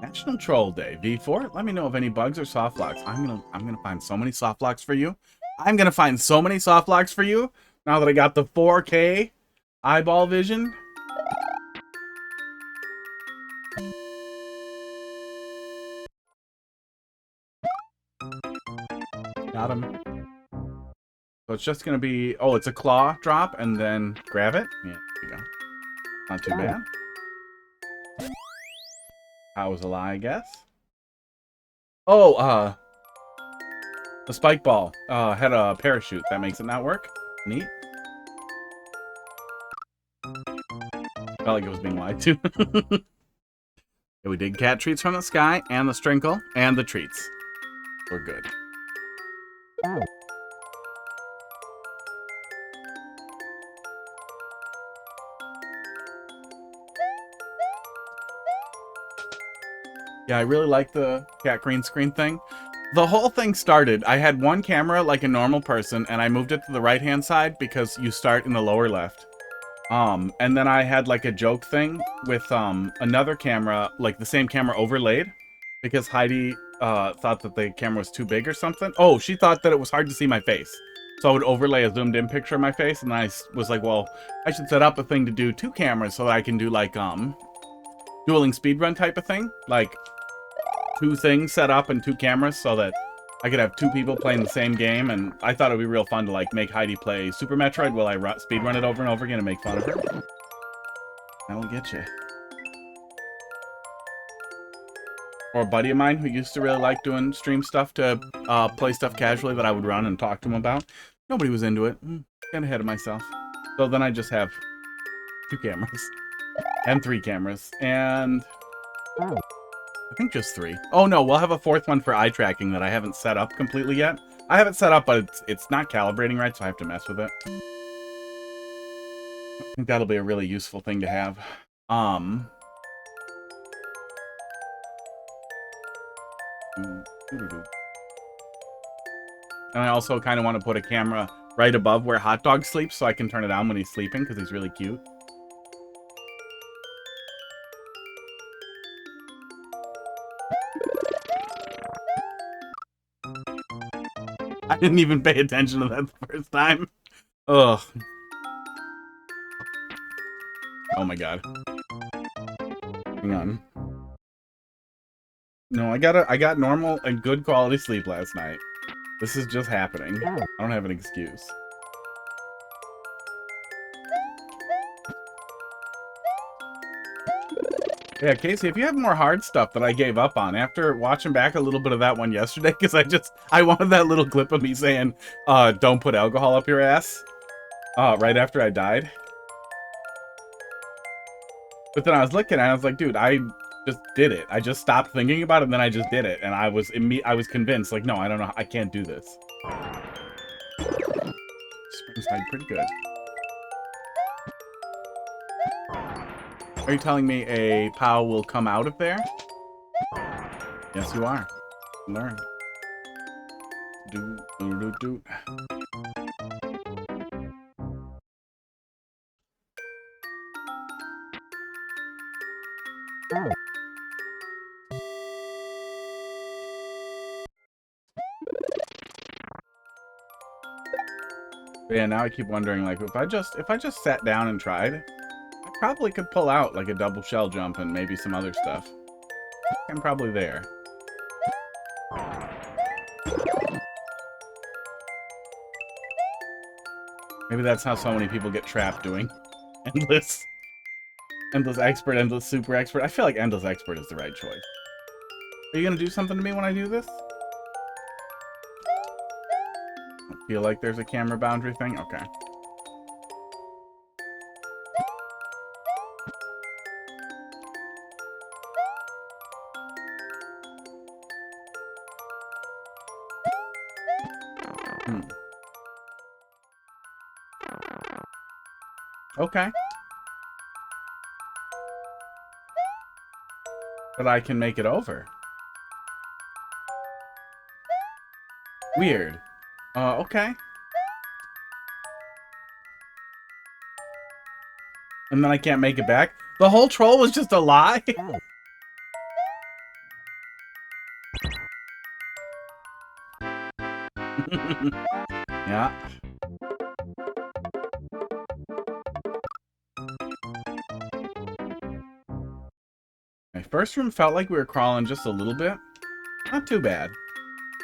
National Troll Day, V4. Let me know of any bugs or soft locks. I'm gonna find so many soft locks for you. I'm gonna find so many soft locks for you now that I got the 4K eyeball vision. Got him. So it's just gonna be, oh, it's a claw drop and then grab it. Yeah, there you go. Not too bad. That was a lie, I guess. Oh, the spike ball had a parachute. That makes it not work. Neat. Felt like it was being lied to. Yeah, we did cat treats from the sky and the strinkle and the treats. We're good. Yeah, I really like the cat green screen thing. The whole thing started, I had one camera like a normal person, and I moved it to the right-hand side because you start in the lower left. And then I had like a joke thing with another camera, like the same camera overlaid, because Heidi thought that the camera was too big or something. Oh, she thought that it was hard to see my face. So I would overlay a zoomed in picture of my face, and I was like, well, I should set up a thing to do 2 cameras so that I can do like dueling speedrun type of thing. Like 2 things set up and 2 cameras so that I could have 2 people playing the same game, and I thought it'd be real fun to like make Heidi play Super Metroid while I speedrun it over and over again and make fun of her. That'll get you. Or a buddy of mine who used to really like doing stream stuff to play stuff casually that I would run and talk to him about. Nobody was into it. Got ahead of myself. So then I just have 2 cameras. And 3 cameras. And I think just 3. Oh no, we'll have a 4th one for eye tracking that I haven't set up completely yet. I have it set up, but it's not calibrating right, so I have to mess with it. I think that'll be a really useful thing to have. And I also kind of want to put a camera right above where Hot Dog sleeps so I can turn it on when he's sleeping because he's really cute. I didn't even pay attention to that the first time. Ugh. Oh my god. Hang on. No, I got normal and good quality sleep last night. This is just happening. I don't have an excuse. Yeah, Casey, if you have more hard stuff that I gave up on after watching back a little bit of that one yesterday, because I wanted that little clip of me saying, don't put alcohol up your ass, right after I died. But then I was looking and I was like, dude, I just did it. I just stopped thinking about it and then I just did it. And I was convinced, like, no, I don't know. I can't do this. Springside, pretty good. Are you telling me a POW will come out of there? Yes, you are. Learn. Do. But yeah, now I keep wondering, like, if I just sat down and tried, I probably could pull out like a double shell jump and maybe some other stuff. I'm probably there. Maybe that's how so many people get trapped doing endless expert, endless super expert. I feel like endless expert is the right choice. Are you gonna do something to me when I do this? I feel like there's a camera boundary thing. Okay. Okay. But I can make it over. Weird. Okay. And then I can't make it back? The whole troll was just a lie? Yeah. My first room felt like we were crawling just a little bit. Not too bad.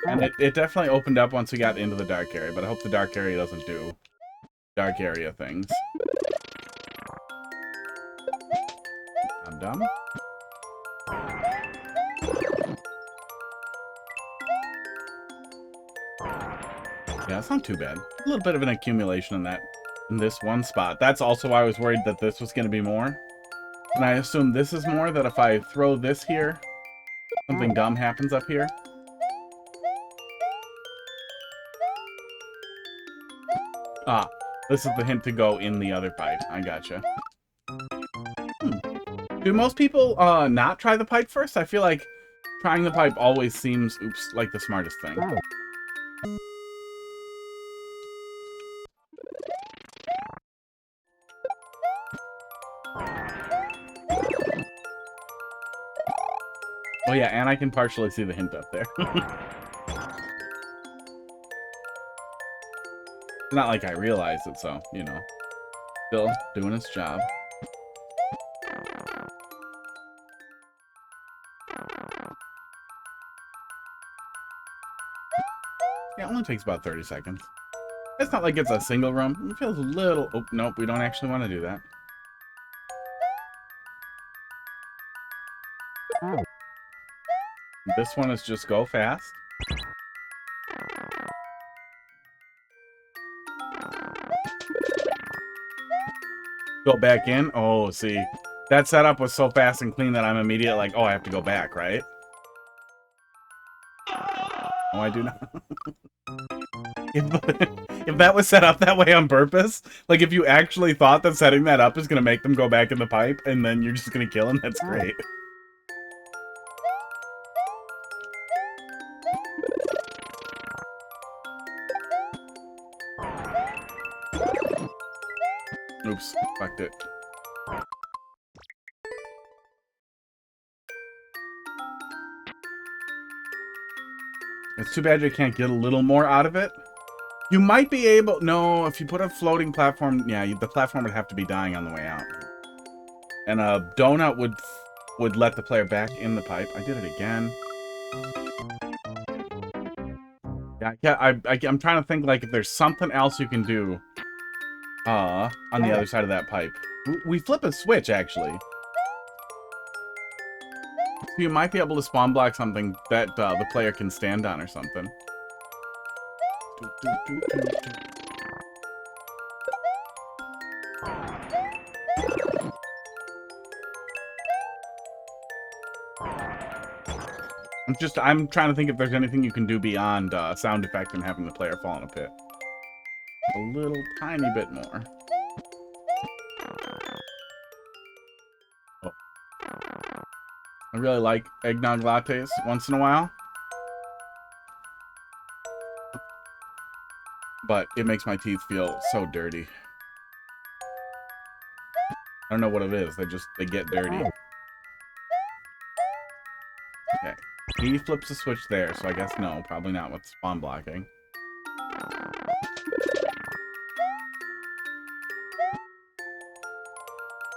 And it definitely opened up once we got into the dark area, but I hope the dark area doesn't do dark area things. I'm dumb. Yeah, it's not too bad. A little bit of an accumulation in this one spot. That's also why I was worried that this was going to be more. And I assume this is more, that if I throw this here, something dumb happens up here. Ah, this is the hint to go in the other pipe. I gotcha. Do most people not try the pipe first? I feel like trying the pipe always seems, oops, like the smartest thing. Oh yeah, and I can partially see the hint up there. It's not like I realized it, so, you know. Still doing its job. Yeah, it only takes about 30 seconds. It's not like it's a single room. It feels a little... Oh, nope, we don't actually want to do that. This one is just go fast. Go back in. Oh, see. That setup was so fast and clean that I'm immediately like, oh, I have to go back, right? Oh, I do not. If that was set up that way on purpose, like if you actually thought that setting that up is going to make them go back in the pipe and then you're just going to kill them, that's great. Oops, fucked it. It's too bad you can't get a little more out of it. You might be able... No, if you put a floating platform... Yeah, the platform would have to be dying on the way out. And a donut would let the player back in the pipe. I did it again. Yeah, I'm trying to think, like, if there's something else you can do on the other side of that pipe. We flip a switch, actually. So you might be able to spawn block something that the player can stand on or something. I'm trying to think if there's anything you can do beyond sound effect and having the player fall in a pit. A little tiny bit more. Oh. I really like eggnog lattes once in a while. But it makes my teeth feel so dirty. I don't know what it is. They get dirty. Okay. He flips the switch there, so I guess no, probably not with spawn blocking.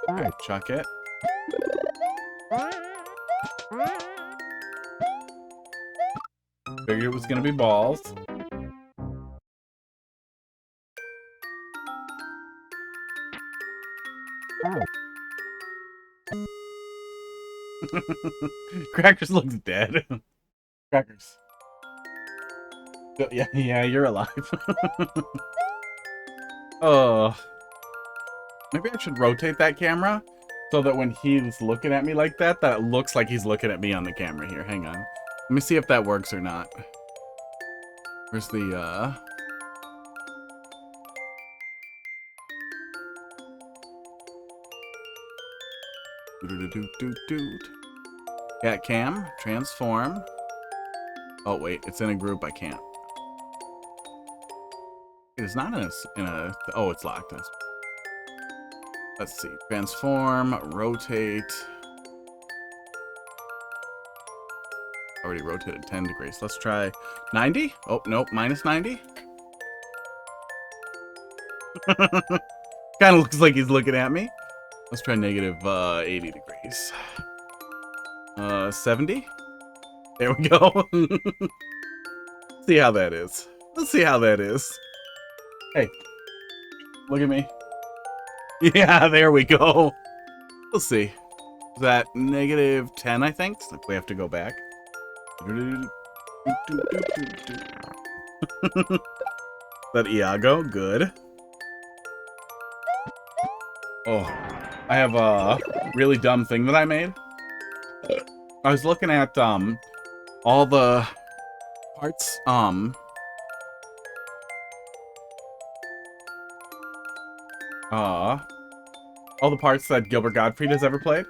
Okay, chuck it. Figured it was gonna be balls. Crackers looks dead. Crackers. Yeah, you're alive. Oh. Maybe I should rotate that camera so that when he's looking at me like that, that it looks like he's looking at me on the camera here. Hang on. Let me see if that works or not. Where's the, Cat cam, transform. Oh, wait, it's in a group. I can't. It is not in a oh, it's locked. Let's see. Transform, rotate. Already rotated 10 degrees. Let's try 90. Oh, nope, minus 90. Kind of looks like he's looking at me. Let's try negative 80 degrees. 70. There we go. See how that is. Let's see how that is. Hey, look at me. Yeah, there we go. We'll see. Is that negative 10, I think? So we have to go back. That Iago, good. Oh, I have a really dumb thing that I made. I was looking at all the parts all the parts that Gilbert Gottfried has ever played.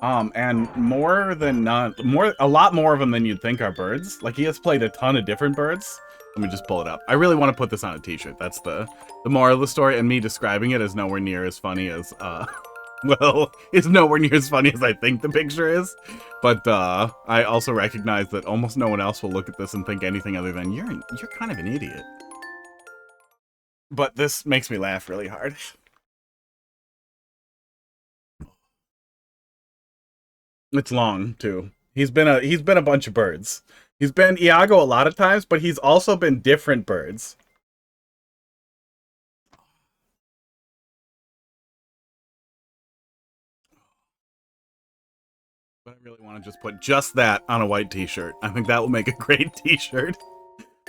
And a lot more of them than you'd think are birds. Like, he has played a ton of different birds. Let me just pull it up. I really want to put this on a t-shirt. That's the moral of the story, and me describing it is nowhere near as funny as, well, it's nowhere near as funny as I think the picture is. But, I also recognize that almost no one else will look at this and think anything other than, you're kind of an idiot. But this makes me laugh really hard. It's long, too. He's been a bunch of birds. He's been Iago a lot of times, but he's also been different birds. But I really want to just put just that on a white t-shirt. I think that will make a great t-shirt.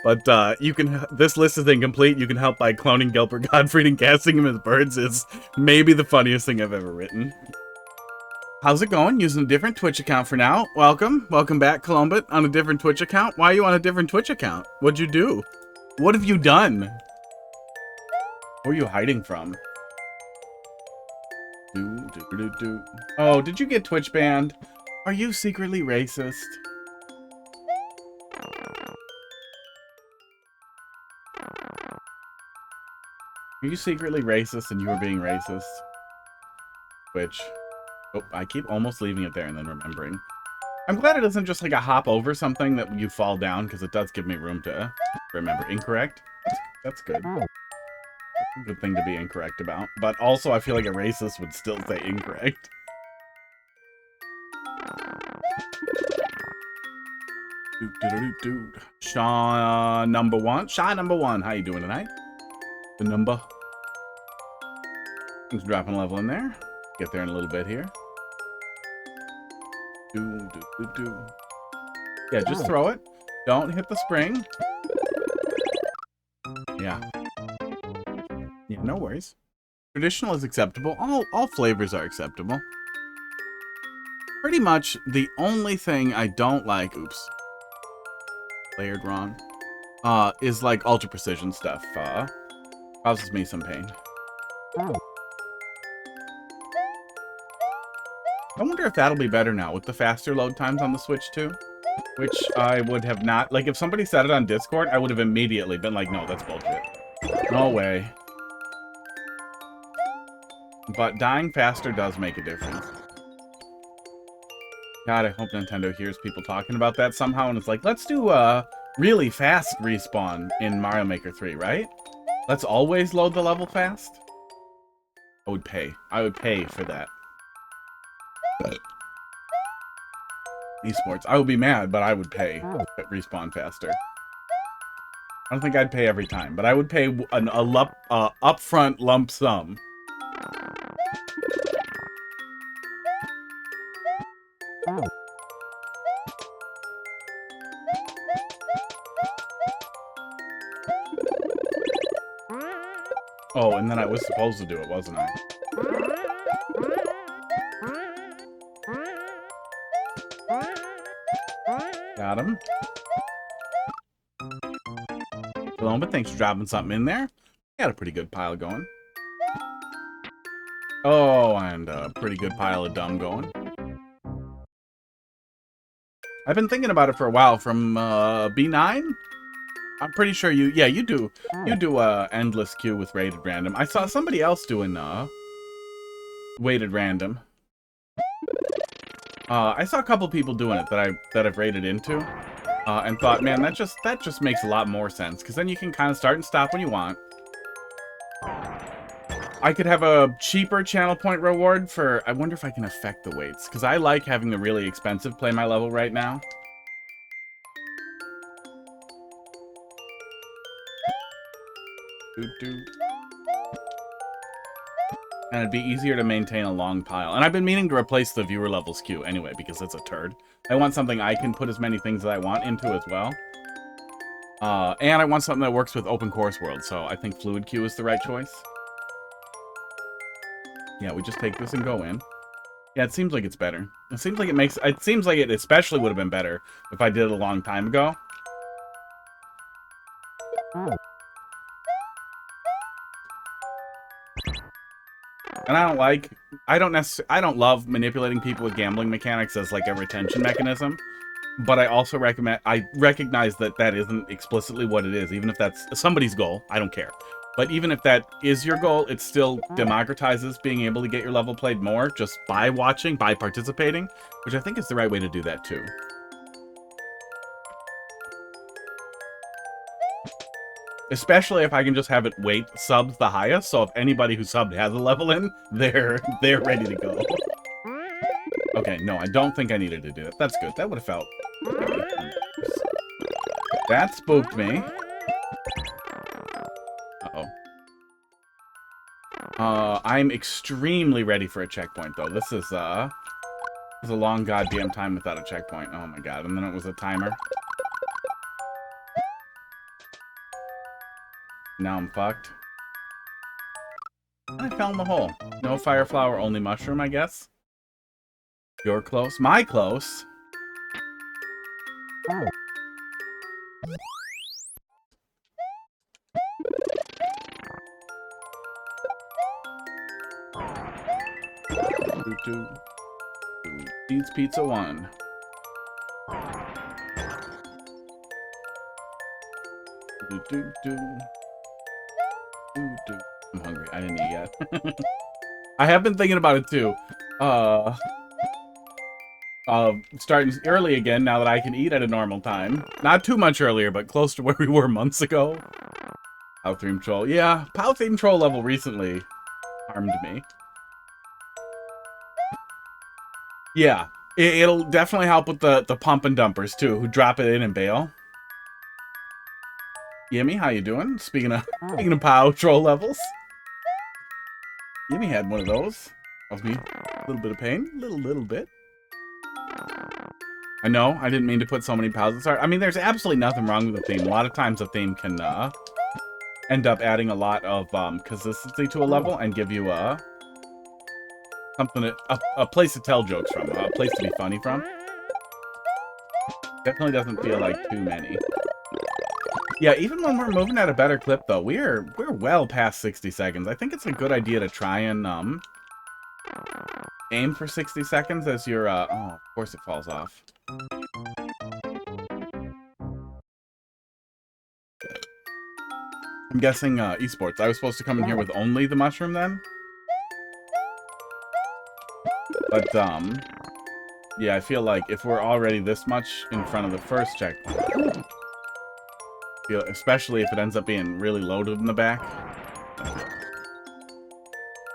But you can. This list is incomplete. You can help by cloning Gilbert Gottfried and casting him as birds is maybe the funniest thing I've ever written. How's it going? Using a different Twitch account for now. Welcome. Welcome back, Columbit, on a different Twitch account. Why are you on a different Twitch account? What'd you do? What have you done? Where are you hiding from? Oh, did you get Twitch banned? Are you secretly racist? Are you secretly racist and you were being racist? Twitch. Oh, I keep almost leaving it there and then remembering. I'm glad it isn't just like a hop over something that you fall down, because it does give me room to remember. Incorrect? That's good. That's a good thing to be incorrect about. But also, I feel like a racist would still say incorrect. Shaw number one. Shaw number one. How you doing tonight? The number. Just dropping a level in there. Get there in a little bit here. Yeah, just throw it. Don't hit the spring. Yeah. Yeah, no worries. Traditional is acceptable. All flavors are acceptable. Pretty much the only thing I don't like, oops, layered wrong, is like ultra precision stuff. Causes me some pain. I wonder if that'll be better now with the faster load times on the Switch too. Which I would have not... Like, if somebody said it on Discord, I would have immediately been like, no, that's bullshit. No way. But dying faster does make a difference. God, I hope Nintendo hears people talking about that somehow, and it's like, let's do a really fast respawn in Mario Maker 3, right? Let's always load the level fast? I would pay. I would pay for that. Esports. I would be mad, but I would pay to respawn faster. I don't think I'd pay every time, but I would pay an upfront lump sum. Oh, and then I was supposed to do it, wasn't I? Got him. Hello, but thanks for dropping something in there. Got a pretty good pile going. Oh, and a pretty good pile of dumb going. I've been thinking about it for a while. From B9? I'm pretty sure you do endless queue with rated random. I saw somebody else doing weighted random. I saw a couple people doing it that I've raided into, and thought, man, that just makes a lot more sense, because then you can kind of start and stop when you want. I could have a cheaper channel point reward for... I wonder if I can affect the weights, because I like having the really expensive play my level right now. And it'd be easier to maintain a long pile. And I've been meaning to replace the viewer levels queue anyway, because it's a turd. I want something I can put as many things as I want into as well. And I want something that works with open course world, so I think fluid queue is the right choice. Yeah, we just take this and go in. Yeah, it seems like it's better. It seems like it especially would have been better if I did it a long time ago. And I don't love manipulating people with gambling mechanics as like a retention mechanism, but I also recognize that that isn't explicitly what it is, even if that's somebody's goal. I don't care. But even if that is your goal, it still democratizes being able to get your level played more just by watching, by participating, which I think is the right way to do that too. Especially if I can just have it weight subs the highest, so if anybody who subbed has a level in, they're ready to go. Okay, no, I don't think I needed to do it. That's good. That would have felt... That spooked me. Uh-oh. I'm extremely ready for a checkpoint, though. This is a long goddamn time without a checkpoint. Oh my god, and then it was a timer. Now I'm fucked. I fell in the hole. No fire flower, only mushroom, I guess. You're close. My close. Beats Pizza 1. I'm hungry. I didn't eat yet. I have been thinking about it too. Starting early again now that I can eat at a normal time. Not too much earlier, but close to where we were months ago. POW theme troll. Yeah, POW theme troll level recently harmed me. Yeah, it'll definitely help with the pump and dumpers too, who drop it in and bail. Yimmy, how you doing? Speaking of POW troll levels. Yimmy had one of those. Caused me a little bit of pain. Little bit. I know, I didn't mean to put so many POWs at the start. I mean, there's absolutely nothing wrong with the theme. A lot of times a theme can end up adding a lot of consistency to a level and give you something, a place to tell jokes from, a place to be funny from. Definitely doesn't feel like too many. Yeah, even when we're moving at a better clip, though, we're well past 60 seconds. I think it's a good idea to try and aim for 60 seconds as your oh, of course it falls off. I'm guessing esports. I was supposed to come in here with only the mushroom then. But yeah, I feel like if we're already this much in front of the first checkpoint, especially if it ends up being really loaded in the back.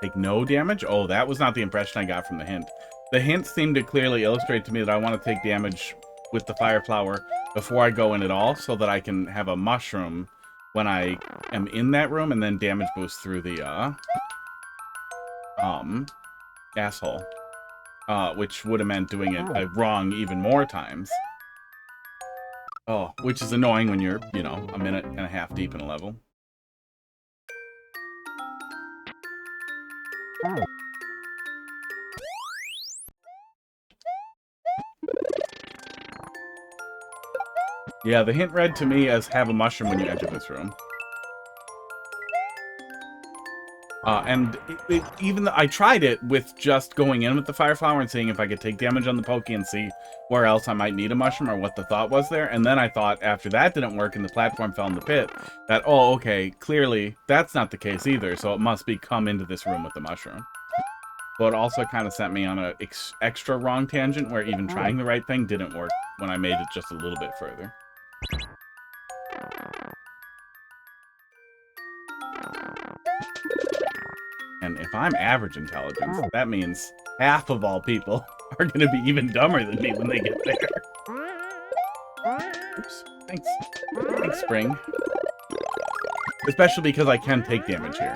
Take no damage? Oh, that was not the impression I got from the hint. The hint seemed to clearly illustrate to me that I want to take damage with the fire flower before I go in at all, so that I can have a mushroom when I am in that room, and then damage boost through the asshole. Which would have meant doing it wrong even more times. Oh, which is annoying when you're, you know, a minute and a half deep in a level. Yeah, the hint read to me as have a mushroom when you enter this room. And even though I tried it with just going in with the fire flower and seeing if I could take damage on the pokey and see where else I might need a mushroom or what the thought was there. And then I thought after that didn't work and the platform fell in the pit that, oh, okay, clearly that's not the case either. So it must be come into this room with the mushroom. But it also kind of sent me on a extra wrong tangent where even trying the right thing didn't work when I made it just a little bit further. And if I'm average intelligence, that means half of all people are going to be even dumber than me when they get there. Oops. Thanks. Thanks, Spring. Especially because I can take damage here.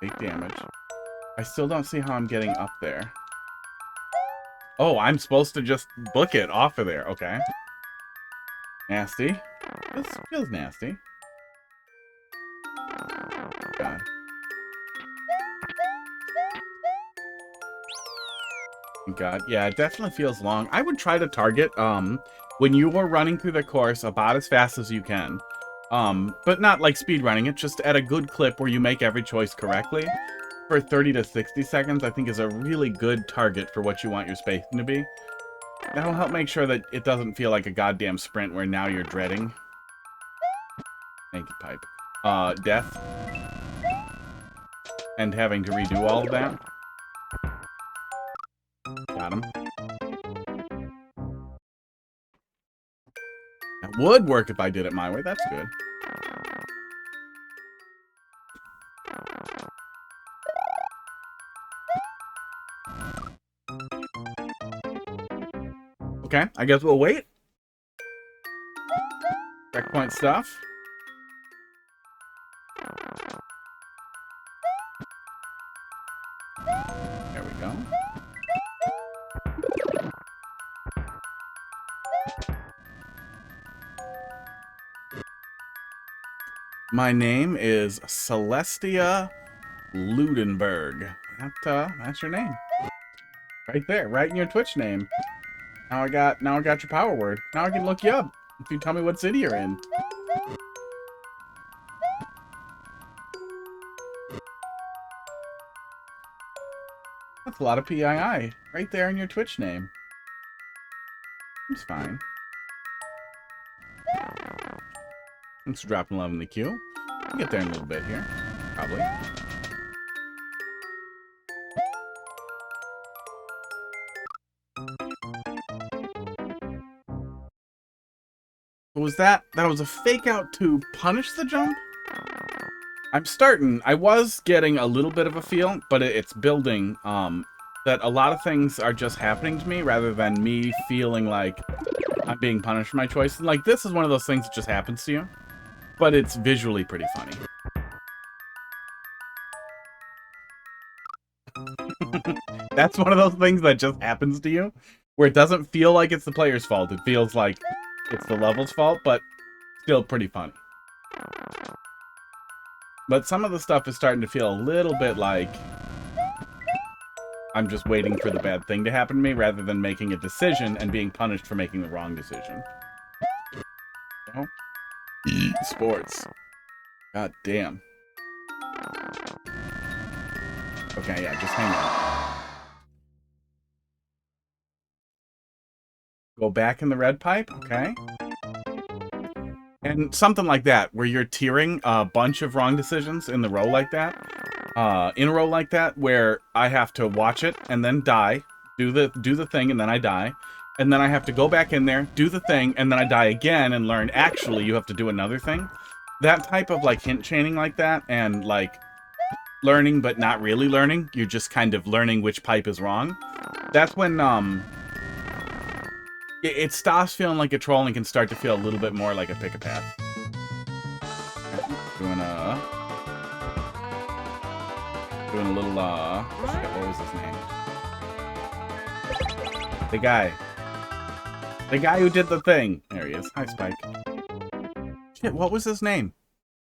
Take damage. I still don't see how I'm getting up there. Oh, I'm supposed to just book it off of there. Okay. Nasty. This feels nasty. God. God, yeah, it definitely feels long. I would try to target, when you are running through the course about as fast as you can. But not like speed running it, just at a good clip where you make every choice correctly. For 30 to 60 seconds, I think is a really good target for what you want your spacing to be. That'll help make sure that it doesn't feel like a goddamn sprint where now you're dreading. Thank you, Pipe. Death. And having to redo all of that. Got him. That would work if I did it my way. That's good. Okay, I guess we'll wait. Checkpoint stuff. There we go. My name is Celestia Ludenberg. That's your name. Right there, right in your Twitch name. Now I got your power word. Now I can look you up if you tell me what city you're in. That's a lot of PII right there in your Twitch name. It's fine. Let's drop 11 in the queue. We'll get there in a little bit here, probably. What was that? That was a fake out to punish the jump? I was getting a little bit of a feel, but it's building, that a lot of things are just happening to me rather than me feeling like I'm being punished for my choices. Like, this is one of those things that just happens to you, but it's visually pretty funny. That's one of those things that just happens to you, where it doesn't feel like it's the player's fault. It feels like it's the level's fault, but still pretty funny. But some of the stuff is starting to feel a little bit like I'm just waiting for the bad thing to happen to me rather than making a decision and being punished for making the wrong decision. Oh. Sports. God damn. Okay, yeah, just hang on. Go back in the red pipe, okay. And something like that, where you're tiering a bunch of wrong decisions in the row like that. In a row like that, where I have to watch it and then die, do the thing, and then I die. And then I have to go back in there, do the thing, and then I die again and learn, actually, you have to do another thing. That type of, like, hint chaining like that, and, like, learning but not really learning. You're just kind of learning which pipe is wrong. That's when, it stops feeling like a troll and can start to feel a little bit more like a pick a path. Doing a little, what was his name? The guy. The guy who did the thing. There he is. Hi, Spike. Shit, what was his name?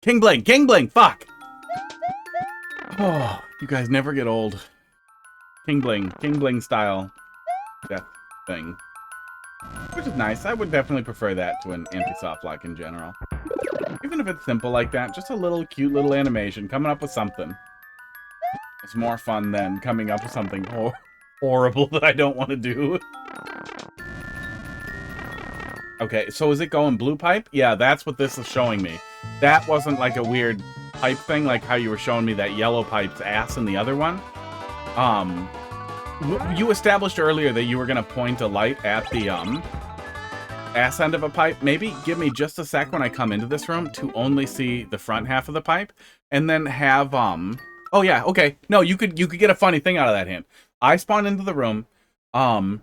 King Bling! King Bling! Fuck! Oh, you guys never get old. King Bling style death thing. Which is nice. I would definitely prefer that to an anti-soft lock in general. Even if it's simple like that, just a little cute little animation coming up with something. It's more fun than coming up with something horrible that I don't want to do. Okay, so is it going blue pipe? Yeah, that's what this is showing me. That wasn't like a weird pipe thing, like how you were showing me that yellow pipe's ass in the other one. You established earlier that you were going to point a light at the ass end of a pipe. Maybe give me just a sec when I come into this room to only see the front half of the pipe, and then have oh yeah, okay. No, you could get a funny thing out of that hint. I spawn into the room, and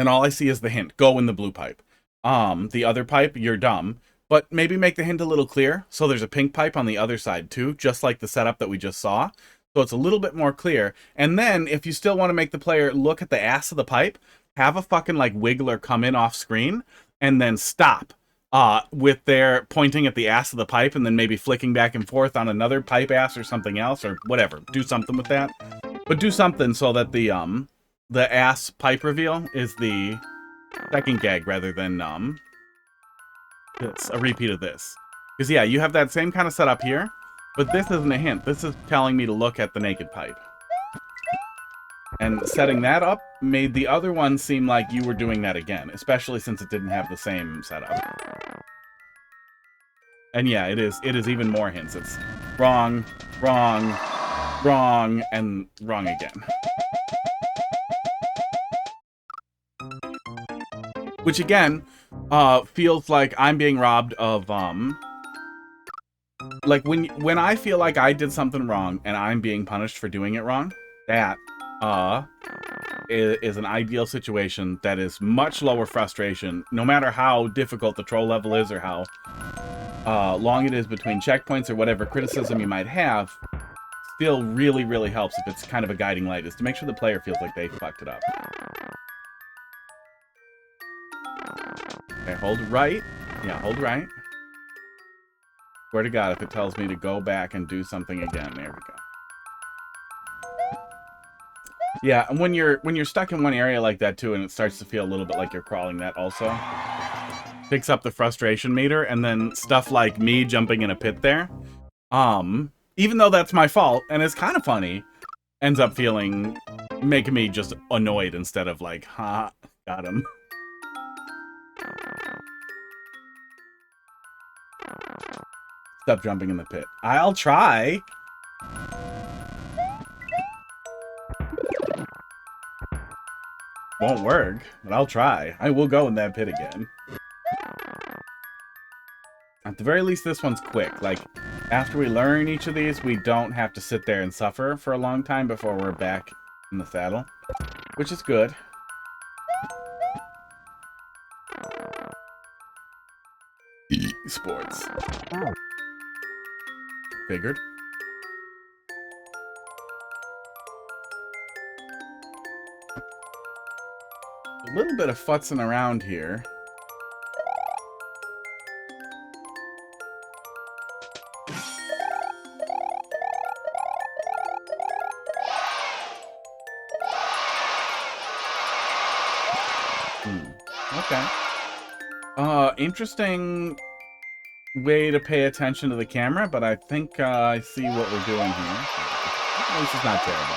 all I see is the hint. Go in the blue pipe. The other pipe, you're dumb. But maybe make the hint a little clear, so there's a pink pipe on the other side too, just like the setup that we just saw. So it's a little bit more clear. And then, if you still want to make the player look at the ass of the pipe, have a fucking, like, wiggler come in off screen, and then stop with their pointing at the ass of the pipe, and then maybe flicking back and forth on another pipe ass or something else, or whatever. Do something with that. But do something so that the ass pipe reveal is the second gag rather than, it's a repeat of this. Because, yeah, you have that same kind of setup here, but this isn't a hint. This is telling me to look at the naked pipe. And setting that up made the other one seem like you were doing that again, especially since it didn't have the same setup. And yeah, it is even more hints. It's wrong, wrong, wrong, and wrong again. Which again, feels like I'm being robbed of, like when I feel like I did something wrong and I'm being punished for doing it wrong, that, is an ideal situation that is much lower frustration, no matter how difficult the troll level is or how, long it is between checkpoints or whatever criticism you might have. Still really, really helps if it's kind of a guiding light, is to make sure the player feels like they fucked it up. Okay, hold right. Yeah, hold right. Swear to God, if it tells me to go back and do something again, there we go. Yeah, and when you're stuck in one area like that too, and it starts to feel a little bit like you're crawling, that also picks up the frustration meter, and then stuff like me jumping in a pit there, even though that's my fault and it's kind of funny, ends up making me just annoyed instead of like, ha, got him. Stop jumping in the pit. I'll try. Won't work, but I'll try. I will go in that pit again. At the very least, this one's quick. Like, after we learn each of these, we don't have to sit there and suffer for a long time before we're back in the saddle, which is good. Sports. Figured. A little bit of futzing around here. Okay. Interesting way to pay attention to the camera, but I think I see what we're doing here. This is not terrible.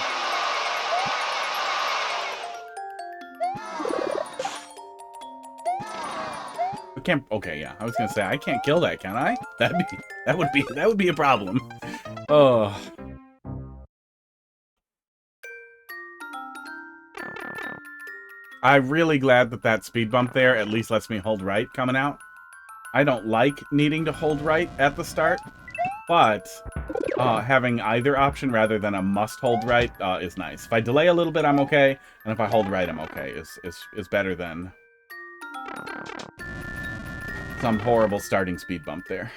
We can't. Okay, yeah. I was gonna say I can't kill that, can I? That would be a problem. Oh. I'm really glad that that speed bump there at least lets me hold right coming out. I don't like needing to hold right at the start, but having either option rather than a must hold right is nice. If I delay a little bit, I'm okay, and if I hold right, I'm okay. Is better than some horrible starting speed bump there.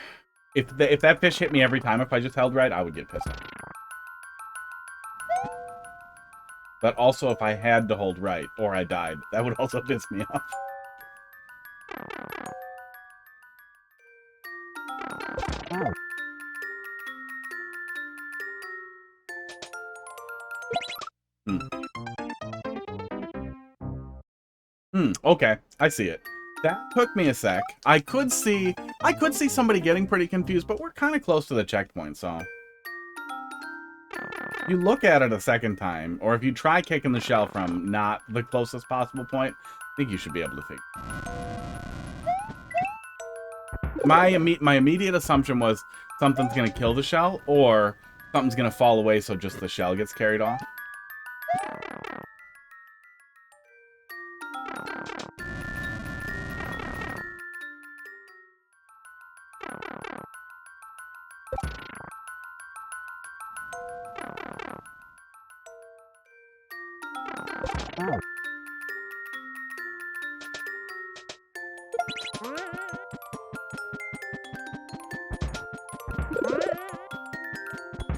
If that fish hit me every time if I just held right, I would get pissed off. But also, if I had to hold right, or I died, that would also piss me off. Okay, I see it. That took me a sec. I could see somebody getting pretty confused, but we're kind of close to the checkpoint, so... If you look at it a second time, or if you try kicking the shell from not the closest possible point, I think you should be able to figure. my immediate assumption was something's gonna kill the shell, or something's gonna fall away, so just the shell gets carried off.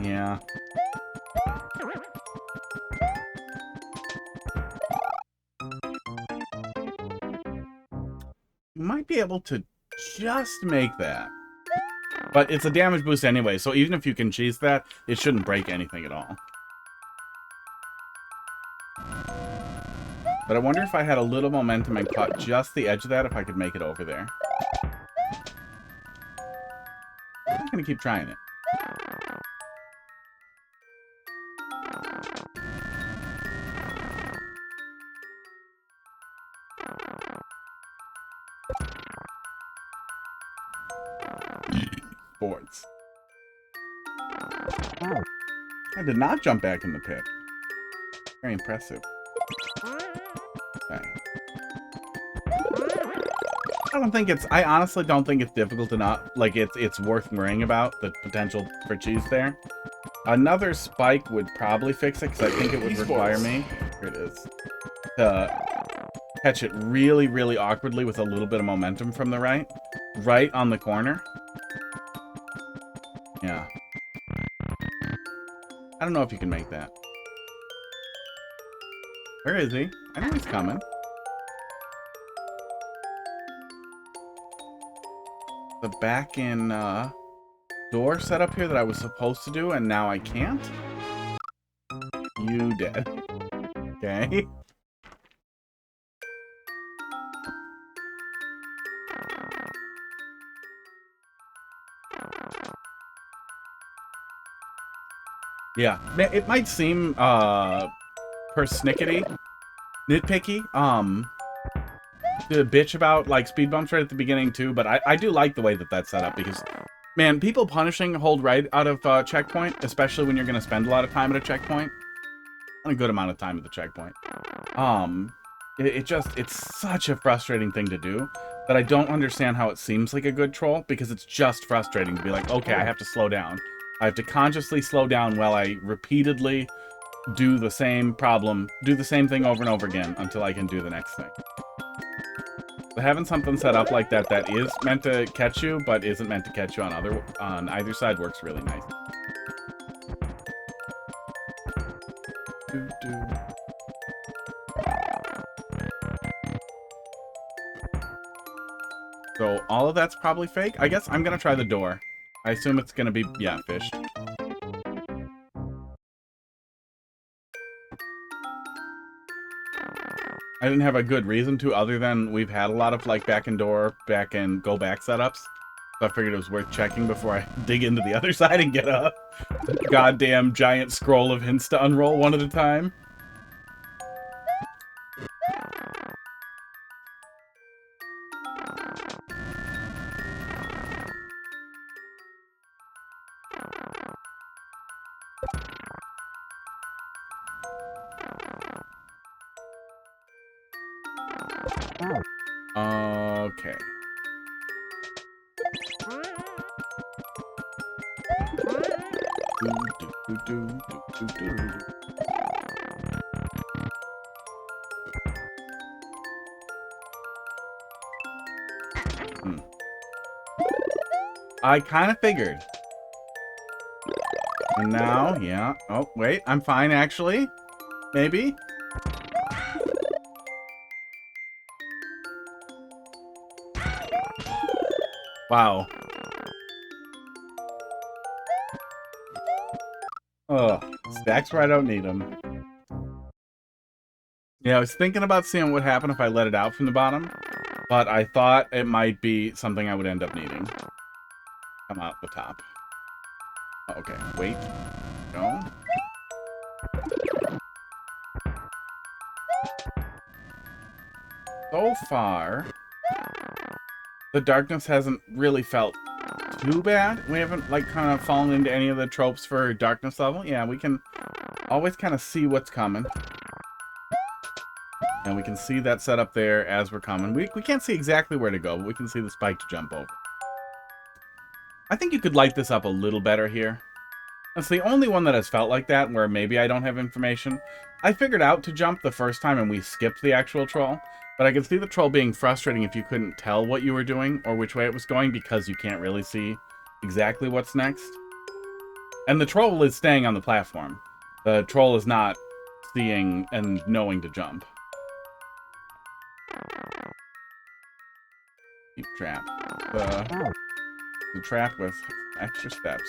Yeah. You might be able to just make that. But it's a damage boost anyway, so even if you can cheese that, it shouldn't break anything at all. But I wonder if I had a little momentum and caught just the edge of that, if I could make it over there. I'm gonna keep trying it. Boards. I did not jump back in the pit. Very impressive. Okay. I honestly don't think it's difficult enough. Like, it's worth worrying about the potential for cheese there. Another spike would probably fix it, because I think it would require me, here it is, to catch it really, really awkwardly with a little bit of momentum from the right on the corner. Yeah. I don't know if you can make that. Where is he? I know he's coming. The back in door setup here that I was supposed to do, and now I can't? You did. Okay. Yeah, it might seem persnickety, nitpicky, to bitch about like speed bumps right at the beginning too, but I do like the way that that's set up, because man, people punishing hold right out of checkpoint, especially when you're gonna spend a lot of time at a checkpoint, and a good amount of time at the checkpoint. It's such a frustrating thing to do that I don't understand how it seems like a good troll, because it's just frustrating to be like, okay, I have to slow down. I have to consciously slow down while I repeatedly do the same thing over and over again until I can do the next thing. But having something set up like that that is meant to catch you, but isn't meant to catch you on either side works really nice. So all of that's probably fake. I guess I'm gonna try the door. I assume it's gonna be, yeah, fished. I didn't have a good reason to, other than we've had a lot of like back and door, back and go back setups. So I figured it was worth checking before I dig into the other side and get a goddamn giant scroll of hints to unroll one at a time. Okay. I kind of figured. And now, yeah. Oh, wait. I'm fine, actually. Maybe. Wow. Ugh. Stacks where I don't need them. Yeah, I was thinking about seeing what happened if I let it out from the bottom, but I thought it might be something I would end up needing. Come out the top. Okay, wait. Go. So far, The darkness hasn't really felt too bad. We haven't, like, kind of fallen into any of the tropes for darkness level. Yeah, we can always kind of see what's coming. And we can see that set up there as we're coming. We can't see exactly where to go, but we can see the spike to jump over. I think you could light this up a little better here. That's the only one that has felt like that, where maybe I don't have information. I figured out to jump the first time and we skipped the actual troll, but I could see the troll being frustrating if you couldn't tell what you were doing or which way it was going because you can't really see exactly what's next. And the troll is staying on the platform. The troll is not seeing and knowing to jump. Keep trap. The trap with extra steps.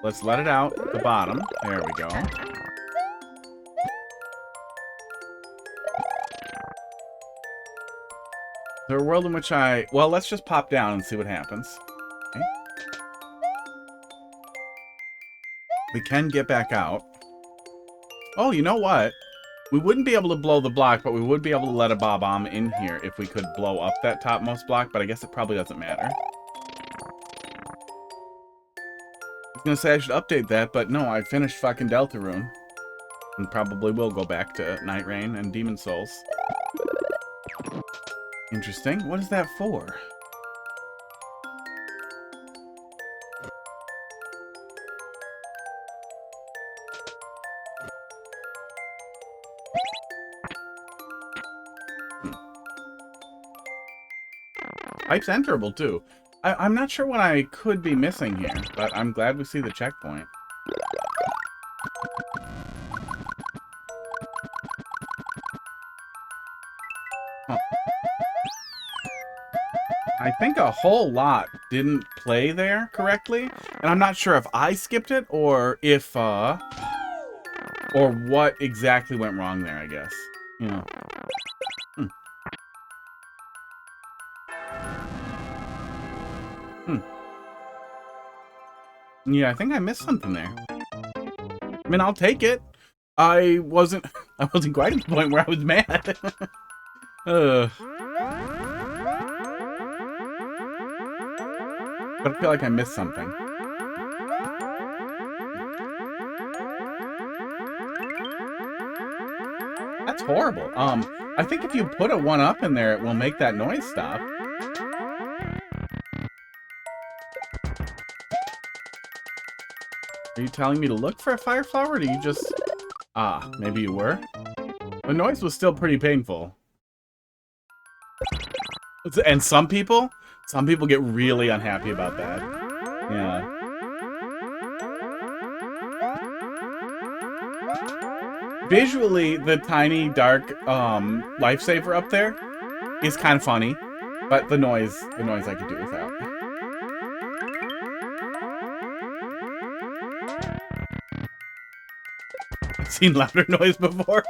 Let's let it out at the bottom. There we go. Is there a world in which well, let's just pop down and see what happens. Okay. We can get back out. Oh, you know what? We wouldn't be able to blow the block, but we would be able to let a bomb in here if we could blow up that topmost block, but I guess it probably doesn't matter. I was gonna say I should update that, but no, I finished fucking Deltarune. And probably will go back to Night Rain and Demon Souls. Interesting. What is that for? Pipe's enterable, too. I'm not sure what I could be missing here, but I'm glad we see the checkpoint. Huh. I think a whole lot didn't play there correctly, and I'm not sure if I skipped it or if, or what exactly went wrong there, I guess. You know. Yeah, I think I missed something there. I mean, I'll take it. I wasn't quite at the point where I was mad. But I feel like I missed something. That's horrible. I think if you put a 1-up in there, it will make that noise stop. Are you telling me to look for a fire flower, or do you just... Ah, maybe you were? The noise was still pretty painful. And some people get really unhappy about that. Yeah. Visually, the tiny, dark, lifesaver up there is kind of funny, but the noise I could do without. Seen louder noise before.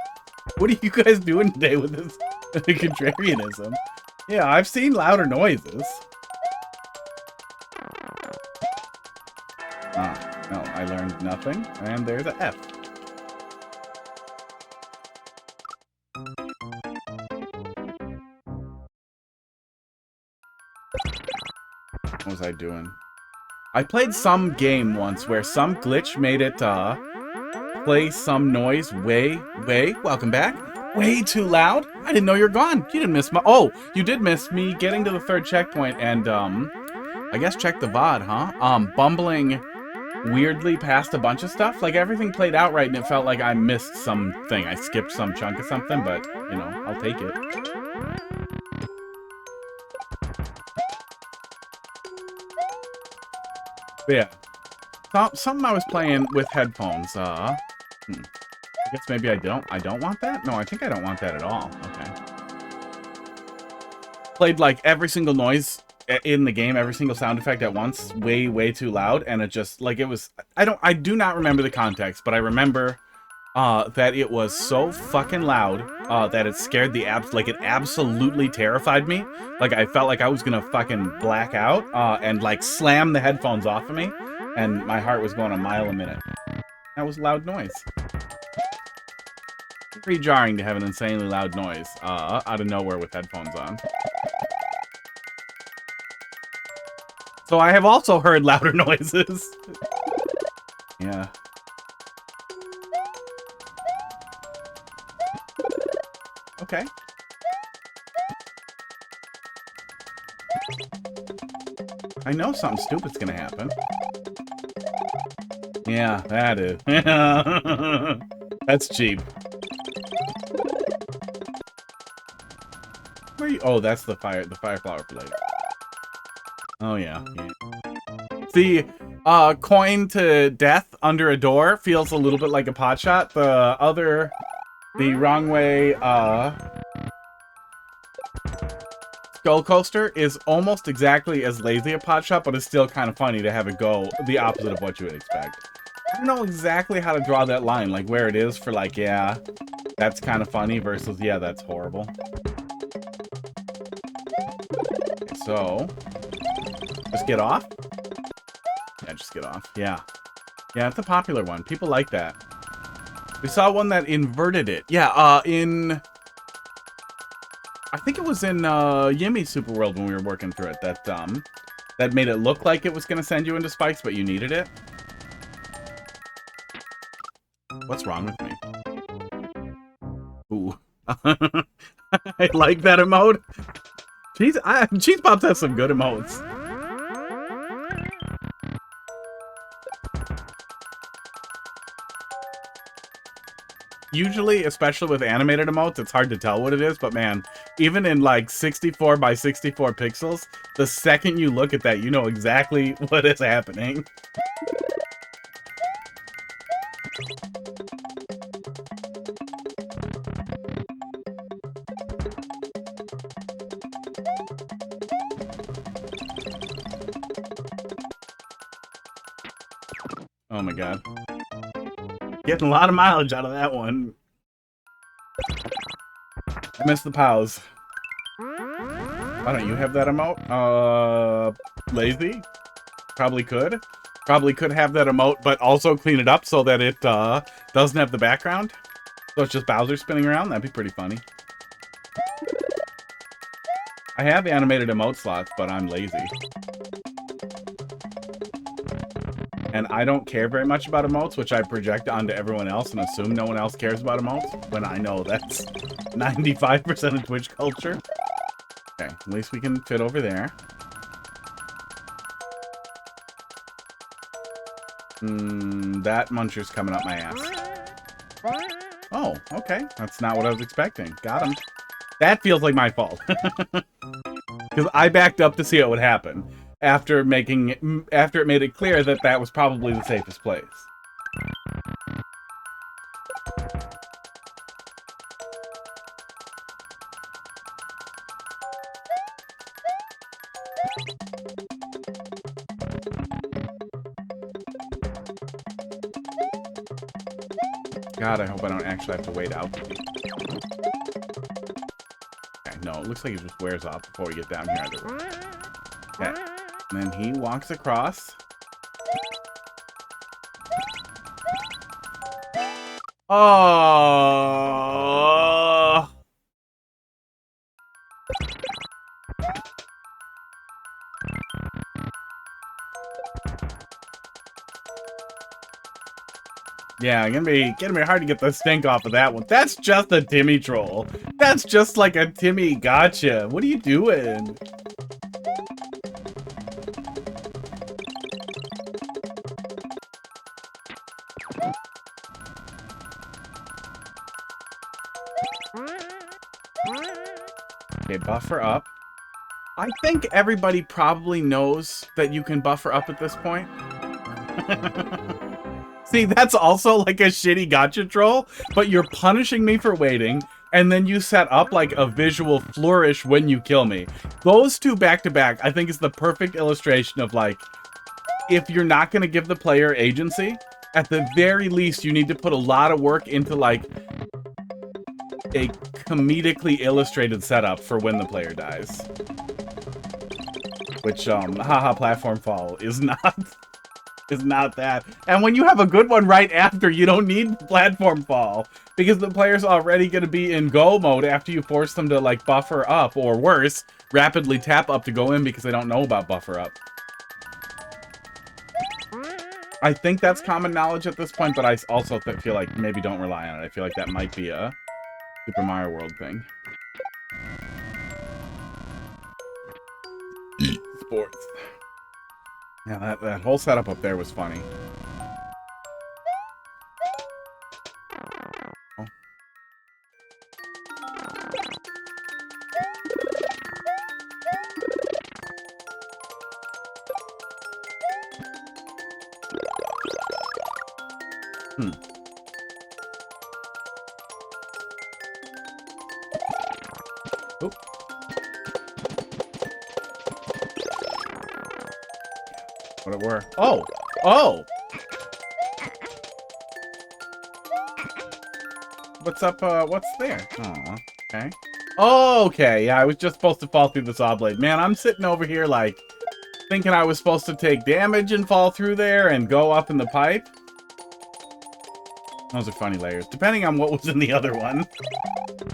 What are you guys doing today with this contrarianism? Yeah, I've seen louder noises. Ah, no, I learned nothing. And there's a F. What was I doing? I played some game once where some glitch made it, play some noise welcome back, way too loud. I didn't know you're gone. You didn't miss my... Oh, you did miss me getting to the 3rd checkpoint and, I guess check the VOD, huh? Bumbling weirdly past a bunch of stuff. Like, everything played out right and it felt like I missed something. I skipped some chunk of something, but, you know, I'll take it. But yeah. Something I was playing with headphones, I guess maybe I don't want that? No, I think I don't want that at all. Okay. Played, like, every single noise in the game, every single sound effect at once, way too loud, and it just, like, it was... I do not remember the context, but I remember, that it was so fucking loud, that it scared the like, it absolutely terrified me. Like, I felt like I was gonna fucking black out, and, like, slam the headphones off of me. and my heart was going a mile a minute. That was loud noise. Pretty jarring to have an insanely loud noise out of nowhere with headphones on. So I have also heard louder noises. Yeah. Okay. I know something stupid's gonna happen. Yeah, that is. That's cheap. Where are you? Oh, that's the fire flower plate. Oh yeah. The coin to death under a door feels a little bit like a pot shot. The wrong way skull coaster is almost exactly as lazy a pot shot, but it's still kind of funny to have it go the opposite of what you would expect. I don't know exactly how to draw that line, like where it is for like, yeah, that's kind of funny versus, yeah, that's horrible. Okay, so, just get off? Yeah, just get off. Yeah. Yeah, it's a popular one. People like that. We saw one that inverted it. Yeah, I think it was in Yimmy Super World when we were working through it that made it look like it was going to send you into spikes, but you needed it. What's wrong with me? Ooh. I like that emote. Cheese Pops has some good emotes. Usually, especially with animated emotes, it's hard to tell what it is, but man, even in like 64 by 64 pixels, the second you look at that, you know exactly what is happening. Oh my god. Getting a lot of mileage out of that one. I missed the pause. Why don't you have that emote? Lazy? Probably could. Probably could have that emote, but also clean it up so that it doesn't have the background. So it's just Bowser spinning around. That'd be pretty funny. I have animated emote slots, but I'm lazy. And I don't care very much about emotes, which I project onto everyone else and assume no one else cares about emotes, when I know that's 95% of Twitch culture. Okay, at least we can fit over there. That muncher's coming up my ass. Oh, okay. That's not what I was expecting. Got him. That feels like my fault. Because I backed up to see what would happen. After it made it clear that that was probably the safest place. God, I hope I don't actually have to wait out. Okay, no, it looks like it just wears off before we get down here. Okay. And then he walks across. Oh. Yeah, gonna be hard to get the stink off of that one. That's just a Timmy troll. That's just like a Timmy gotcha. What are you doing? Okay, buffer up. I think everybody probably knows that you can buffer up at this point. See, that's also like a shitty gotcha troll, but you're punishing me for waiting, and then you set up like a visual flourish when you kill me. Those two back to back, I think, is the perfect illustration of like, if you're not going to give the player agency, at the very least, you need to put a lot of work into like a comedically illustrated setup for when the player dies. Which, haha, platform fall is not. is not that. And when you have a good one right after, you don't need platform fall. Because the player's already going to be in go mode after you force them to, like, buffer up. Or worse, rapidly tap up to go in because they don't know about buffer up. I think that's common knowledge at this point, but I also feel like maybe don't rely on it. I feel like that might be a Super Mario World thing. Sports. Yeah, that whole setup up there was funny. Oh. Oh. What it were? Oh! Oh! What's up, what's there? Aw, okay. Oh, okay, yeah, I was just supposed to fall through the saw blade. Man, I'm sitting over here, like, thinking I was supposed to take damage and fall through there and go up in the pipe. Those are funny layers, depending on what was in the other one.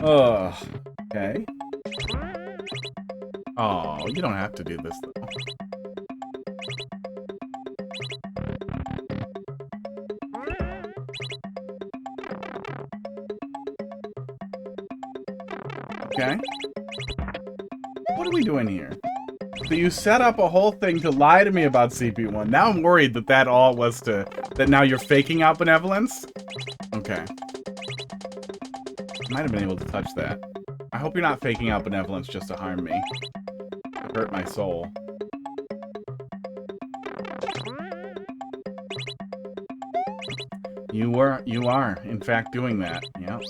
Ugh. Okay. Oh, you don't have to do this, though. Okay. What are we doing here? So you set up a whole thing to lie to me about CP1. Now I'm worried that that all was to... That now you're faking out benevolence? Okay. Might have been able to touch that. I hope you're not faking out benevolence just to harm me. To hurt my soul. You are, in fact, doing that. Yep.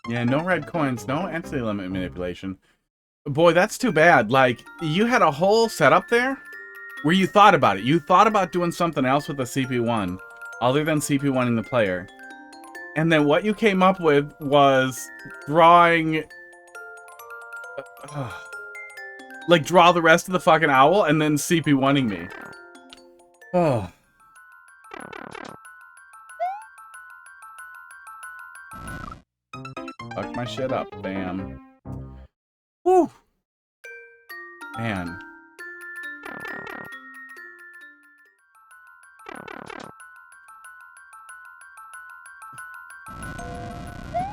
Yeah, no red coins, no entity limit manipulation. Boy, that's too bad. Like, you had a whole setup there where you thought about it. You thought about doing something else with the CP1 other than CP1ing the player. And then what you came up with was drawing... like, draw the rest of the fucking owl and then CP1ing me. Oh. Fuck my shit up. Bam. Whew. Man.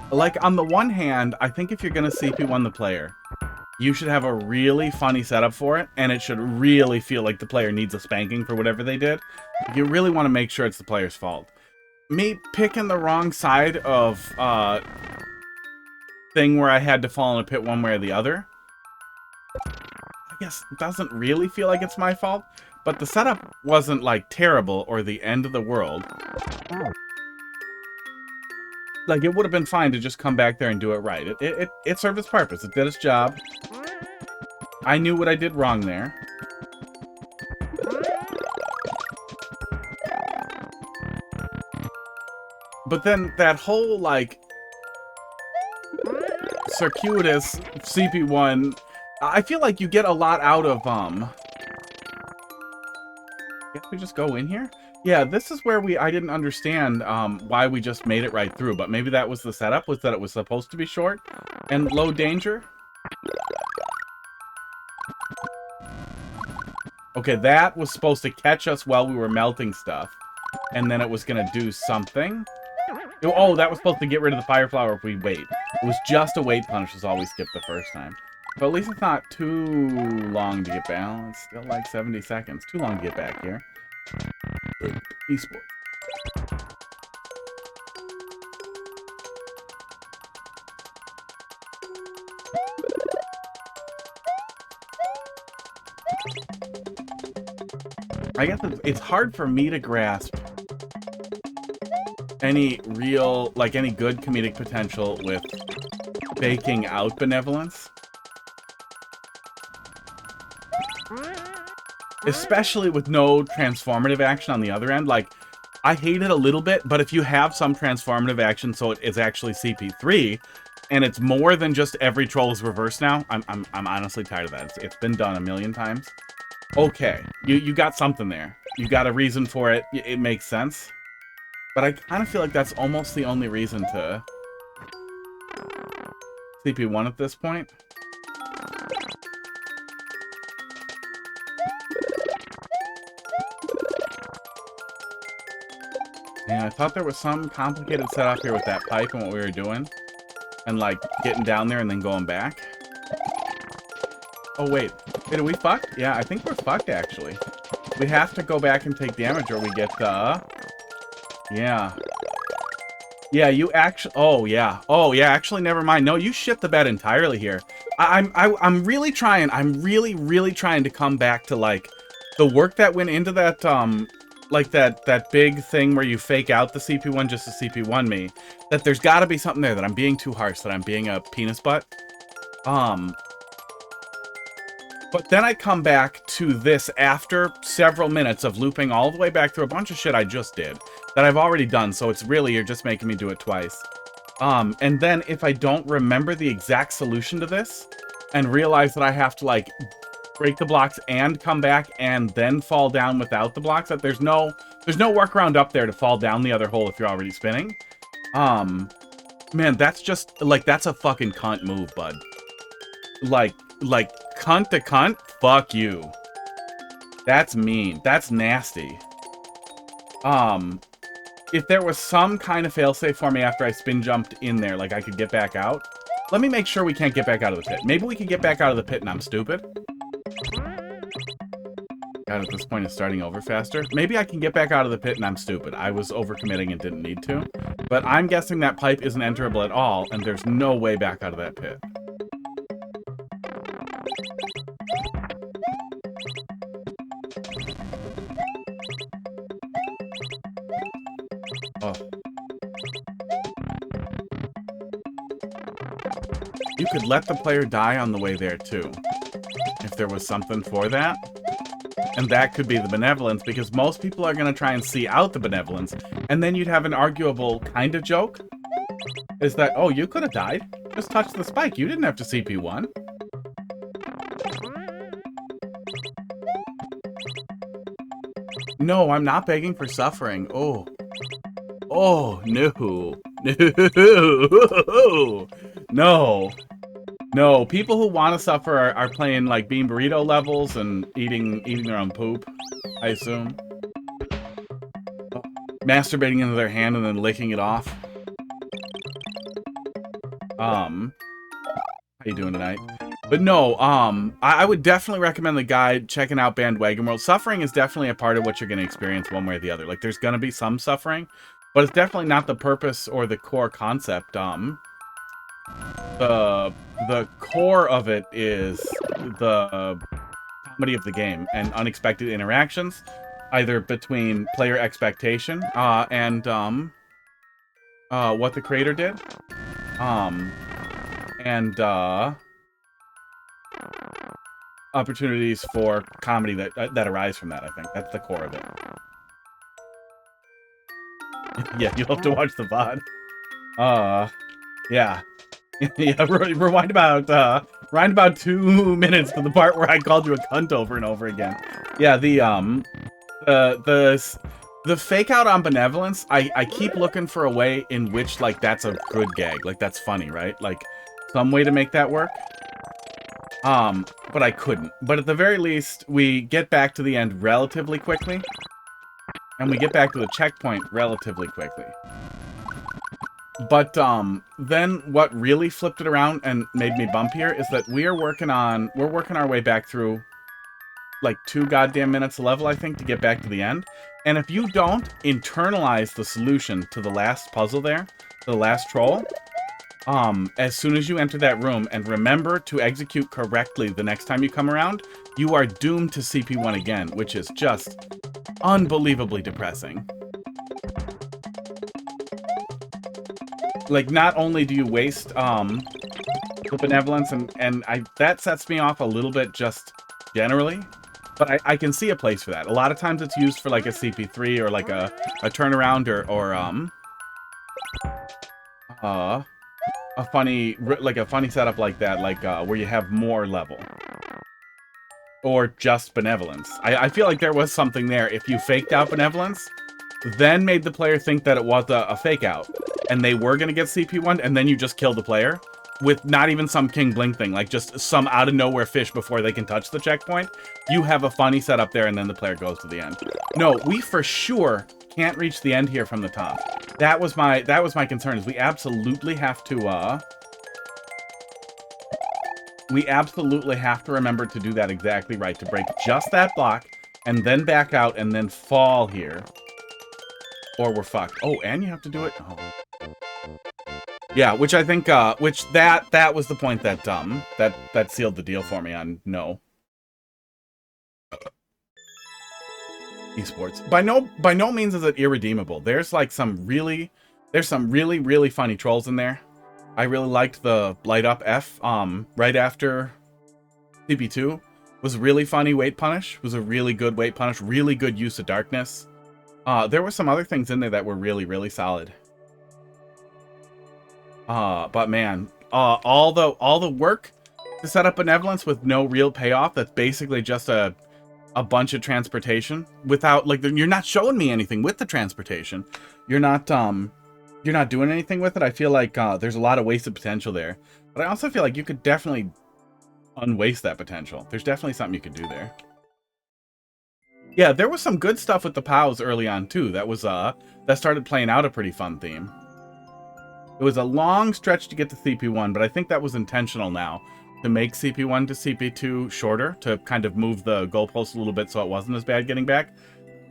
Like, on the one hand, I think if you're gonna CP1 the player, you should have a really funny setup for it, and it should really feel like the player needs a spanking for whatever they did. You really want to make sure it's the player's fault. Me picking the wrong side of, thing where I had to fall in a pit one way or the other, I guess doesn't really feel like it's my fault, but the setup wasn't, like, terrible or the end of the world. Like, it would have been fine to just come back there and do it right. It served its purpose. It did its job. I knew what I did wrong there. But then that whole, like, circuitous CP1, I feel like you get a lot out of, You have to just go in here? Yeah, this is where I didn't understand why we just made it right through, but maybe that was the setup, was that it was supposed to be short and low danger. Okay, that was supposed to catch us while we were melting stuff, and then it was going to do something. Oh, that was supposed to get rid of the fire flower if we wait. It was just a wait punish, is all we skipped the first time. But at least it's not too long to get back. It's still like 70 seconds. Too long to get back here. Esports. I guess it's hard for me to grasp any real, like, any good comedic potential with faking out benevolence. Especially with no transformative action on the other end. Like, I hate it a little bit, but if you have some transformative action, so it is actually CP3, and it's more than just every troll is reversed now, I'm honestly tired of that. It's been done a million times. Okay, you got something there. You got a reason for it. It makes sense. But I kind of feel like that's almost the only reason to CP1 at this point. Yeah, I thought there was some complicated setup here with that pipe and what we were doing. And, like, getting down there and then going back. Oh, wait. Wait, are we fucked? Yeah, I think we're fucked, actually. We have to go back and take damage or we get, yeah. Yeah, you actually... Oh, yeah. Oh, yeah, actually, never mind. No, you shit the bed entirely here. I'm really trying. I'm really trying to come back to, like, the work that went into that, like that big thing where you fake out the CP1 just to CP1 me, that there's got to be something there, that I'm being too harsh, that I'm being a penis butt. But then I come back to this after several minutes of looping all the way back through a bunch of shit I just did, that I've already done, so it's really, you're just making me do it twice. And then if I don't remember the exact solution to this, and realize that I have to, like, break the blocks and come back and then fall down without the blocks, that there's no workaround up there to fall down the other hole if you're already spinning. Man, that's just, like, that's a fucking cunt move, bud. Like, cunt to cunt? Fuck you. That's mean. That's nasty. If there was some kind of failsafe for me after I spin jumped in there, like I could get back out. Let me make sure we can't get back out of the pit. Maybe we can get back out of the pit and I'm stupid. God, at this point it's starting over faster. Maybe I can get back out of the pit and I'm stupid. I was overcommitting and didn't need to. But I'm guessing that pipe isn't enterable at all, and there's no way back out of that pit. Oh. You could let the player die on the way there, too. If there was something for that. And that could be the benevolence, because most people are going to try and see out the benevolence. And then you'd have an arguable kind of joke. Is that, oh, you could have died. Just touch the spike. You didn't have to CP1. No, I'm not begging for suffering. Oh. Oh, no. No. No. No, people who want to suffer are playing, like, Bean Burrito levels and eating their own poop, I assume. Masturbating into their hand and then licking it off. How you doing tonight? But no, I would definitely recommend the guide checking out Bandwagon World. Suffering is definitely a part of what you're going to experience one way or the other. Like, there's going to be some suffering, but it's definitely not the purpose or the core concept. The core of it is the comedy of the game and unexpected interactions, either between player expectation and what the creator did, and opportunities for comedy that arise from that. I think that's the core of it. Yeah, you'll have to watch the VOD. Yeah. Yeah, rewind about 2 minutes to the part where I called you a cunt over and over again. Yeah, the fake out on benevolence, I keep looking for a way in which, like, that's a good gag. Like, that's funny, right? Like, some way to make that work. But I couldn't. But at the very least, we get back to the end relatively quickly. And we get back to the checkpoint relatively quickly. But then what really flipped it around and made me bump here is that we're working our way back through like 2 goddamn minutes of level, I think, to get back to the end. And if you don't internalize the solution to the last puzzle there, to the last troll, as soon as you enter that room and remember to execute correctly the next time you come around, you are doomed to CP1 again, which is just unbelievably depressing. Like, not only do you waste the benevolence, and that sets me off a little bit just generally, But I can see a place for that. A lot of times it's used for like a CP3 or like a turnaround or a funny setup like that, like where you have more level. Or just benevolence. I feel like there was something there. If you faked out benevolence, then made the player think that it was a fake out, and they were going to get CP1, and then you just kill the player with not even some King Blink thing, like just some out of nowhere fish before they can touch the checkpoint. You have a funny setup there, and then the player goes to the end. No, we for sure can't reach the end here from the top. That was my concern, is we absolutely have to remember to do that exactly right, to break just that block, and then back out, and then fall here. Or we're fucked. Oh, and you have to do it? Oh. Yeah, which I think, that was the point that, that sealed the deal for me on no. Esports. By no means is it irredeemable. There's like some really funny trolls in there. I really liked the light up F, right after CP2. Was really funny weight punish. Was a really good weight punish. Really good use of darkness. There were some other things in there that were really solid. But man, all the work to set up benevolence with no real payoff. That's basically just a bunch of transportation without, like, you're not showing me anything with the transportation. You're not doing anything with it. I feel like there's a lot of wasted potential there. But I also feel like you could definitely unwaste that potential. There's definitely something you could do there. Yeah, there was some good stuff with the POWs early on too. That was that started playing out a pretty fun theme. It was a long stretch to get to CP1, but I think that was intentional now, to make CP1 to CP2 shorter, to kind of move the goalpost a little bit so it wasn't as bad getting back.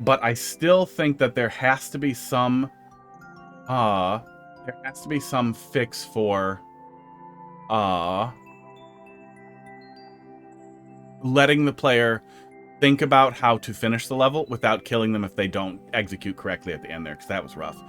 But I still think that there has to be some fix for letting the player think about how to finish the level without killing them if they don't execute correctly at the end there, because that was rough.